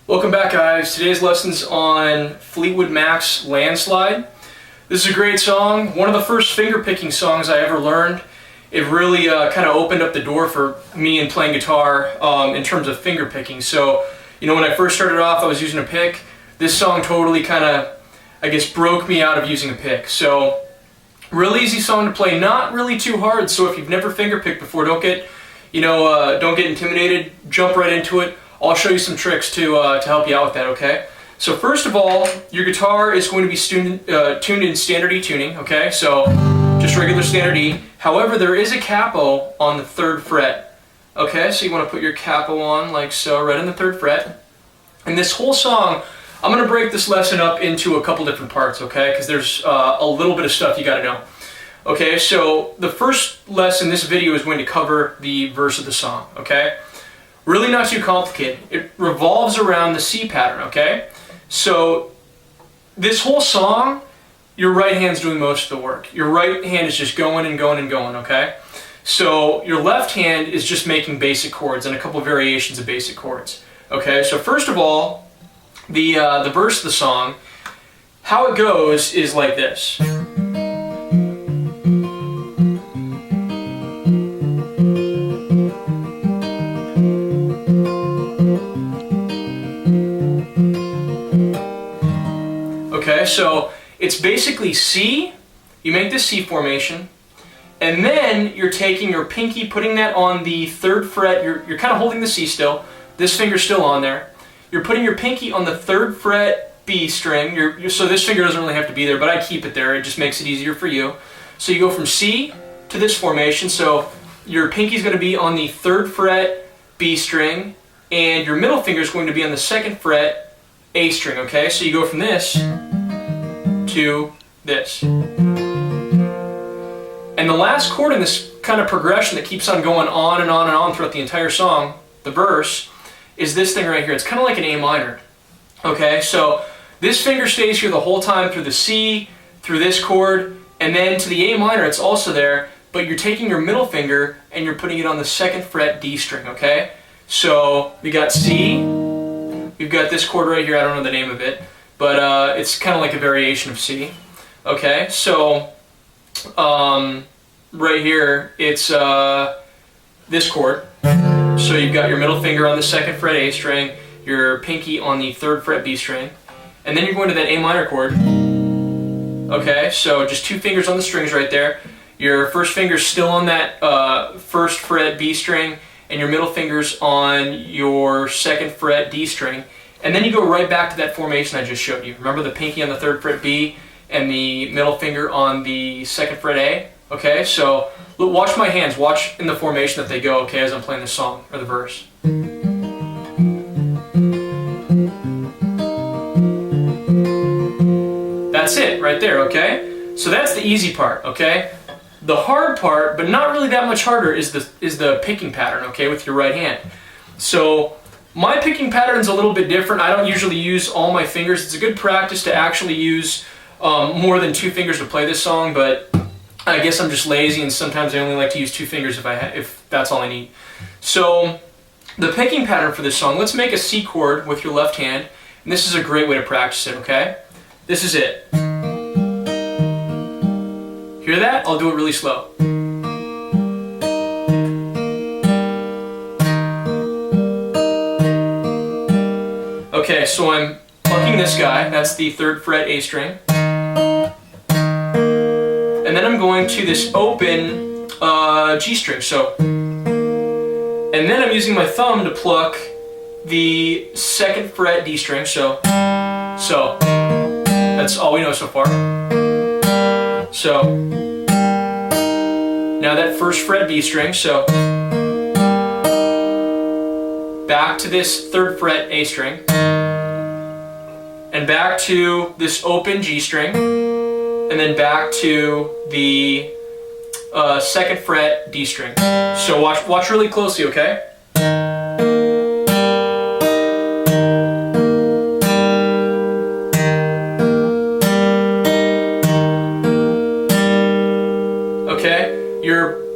Welcome back, guys. Today's lesson's on Fleetwood Mac's Landslide. This is a great song, one of the first finger picking songs I ever learned. It really kind of opened up the door for me in playing guitar in terms of finger picking. So, you know, when I first started off, I was using a pick. This song totally kind of, I guess, broke me out of using a pick. So, real easy song to play, not really too hard. So if you've never finger picked before, don't get intimidated. Jump right into it. I'll show you some tricks to help you out with that, okay? So first of all, your guitar is going to be tuned in standard E tuning, okay? So just regular standard E. However, there is a capo on the 3rd fret, okay? So you want to put your capo on like so, right on the 3rd fret. And this whole song, I'm going to break this lesson up into a couple different parts, okay? Because there's a little bit of stuff you got to know. Okay, so the first lesson, this video is going to cover the verse of the song, okay? Really not too complicated. It revolves around the C pattern, okay? So this whole song, your right hand's doing most of the work. Your right hand is just going and going and going, okay? So your left hand is just making basic chords and a couple variations of basic chords, okay? So first of all, the verse of the song, how it goes is like this. Okay, so it's basically C, you make this C formation, and then you're taking your pinky, putting that on the 3rd fret, you're kind of holding the C still, this finger's still on there, you're putting your pinky on the 3rd fret B string, so this finger doesn't really have to be there, but I keep it there, it just makes it easier for you. So you go from C to this formation, so your pinky's going to be on the 3rd fret B string, and your middle finger is going to be on the 2nd fret A string, okay? So you go from this to this. And the last chord in this kind of progression that keeps on going on and on and on throughout the entire song, the verse, is this thing right here. It's kind of like an A minor. Okay, so this finger stays here the whole time through the C, through this chord, and then to the A minor it's also there, but you're taking your middle finger and you're putting it on the 2nd fret D string, okay? So we got C, we've got this chord right here, I don't know the name of it, but it's kind of like a variation of C. Okay, so right here it's this chord. So you've got your middle finger on the 2nd fret A string, your pinky on the 3rd fret B string, and then you're going to that A minor chord. Okay, so just 2 fingers on the strings right there. Your first finger's still on that 1st fret B string, and your middle finger's on your 2nd fret D string. And then you go right back to that formation I just showed you. Remember the pinky on the 3rd fret B and the middle finger on the 2nd fret A? Okay, so look, watch my hands. Watch in the formation that they go, okay, as I'm playing the song or the verse. That's it right there, okay? So that's the easy part, okay? The hard part, but not really that much harder, is the picking pattern, okay, with your right hand. So my picking pattern is a little bit different. I don't usually use all my fingers. It's a good practice to actually use more than 2 fingers to play this song, but I guess I'm just lazy and sometimes I only like to use 2 fingers if that's all I need. So the picking pattern for this song, let's make a C chord with your left hand, and this is a great way to practice it, okay? This is it. Hear that? I'll do it really slow. Okay, so I'm plucking this guy, that's the 3rd fret A string. And then I'm going to this open G string, so. And then I'm using my thumb to pluck the 2nd fret D string, so. That's all we know so far. So. Now that 1st fret B string, so. Back to this 3rd fret A string. And back to this open G string, and then back to the 2nd fret D string. So watch really closely, okay? Okay,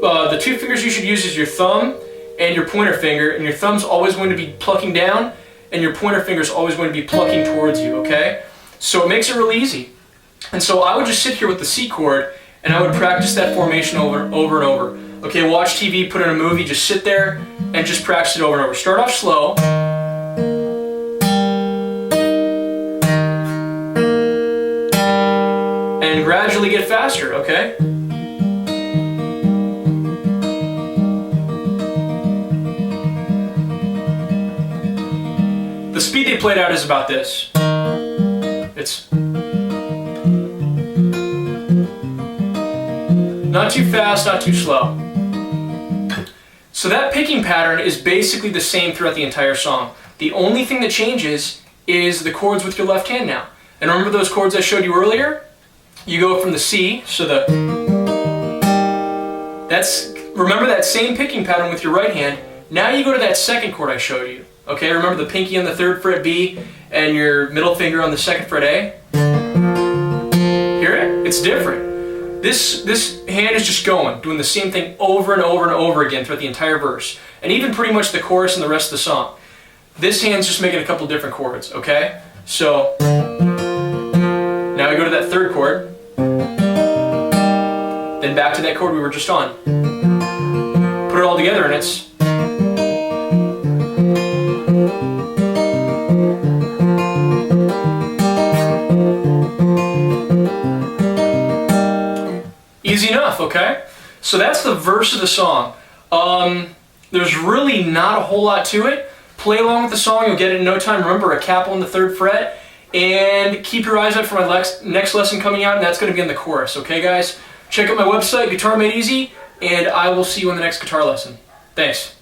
the 2 fingers you should use is your thumb and your pointer finger, and your thumb's always going to be plucking down, and your pointer finger is always going to be plucking towards you, okay? So it makes it really easy. And so I would just sit here with the C chord, and I would practice that formation over and over. Okay, watch TV, put in a movie, just sit there and just practice it over and over. Start off slow. And gradually get faster, okay? The speed they played out is about this. It's not too fast, not too slow. So that picking pattern is basically the same throughout the entire song. The only thing that changes is the chords with your left hand now. And remember those chords I showed you earlier? You go from the C, so remember that same picking pattern with your right hand. Now you go to that second chord I showed you. Okay, remember the pinky on the 3rd fret B and your middle finger on the 2nd fret A? Hear it? It's different. This hand is just going, doing the same thing over and over and over again throughout the entire verse. And even pretty much the chorus and the rest of the song. This hand's just making a couple different chords, okay? So, now we go to that 3rd chord. Then back to that chord we were just on. Put it all together and it's... easy enough, okay? So that's the verse of the song. There's really not a whole lot to it. Play along with the song, you'll get it in no time. Remember, a capo on the 3rd fret. And keep your eyes out for my next lesson coming out, and that's going to be in the chorus, okay guys? Check out my website, GuitarMadeEZ, and I will see you in the next guitar lesson. Thanks.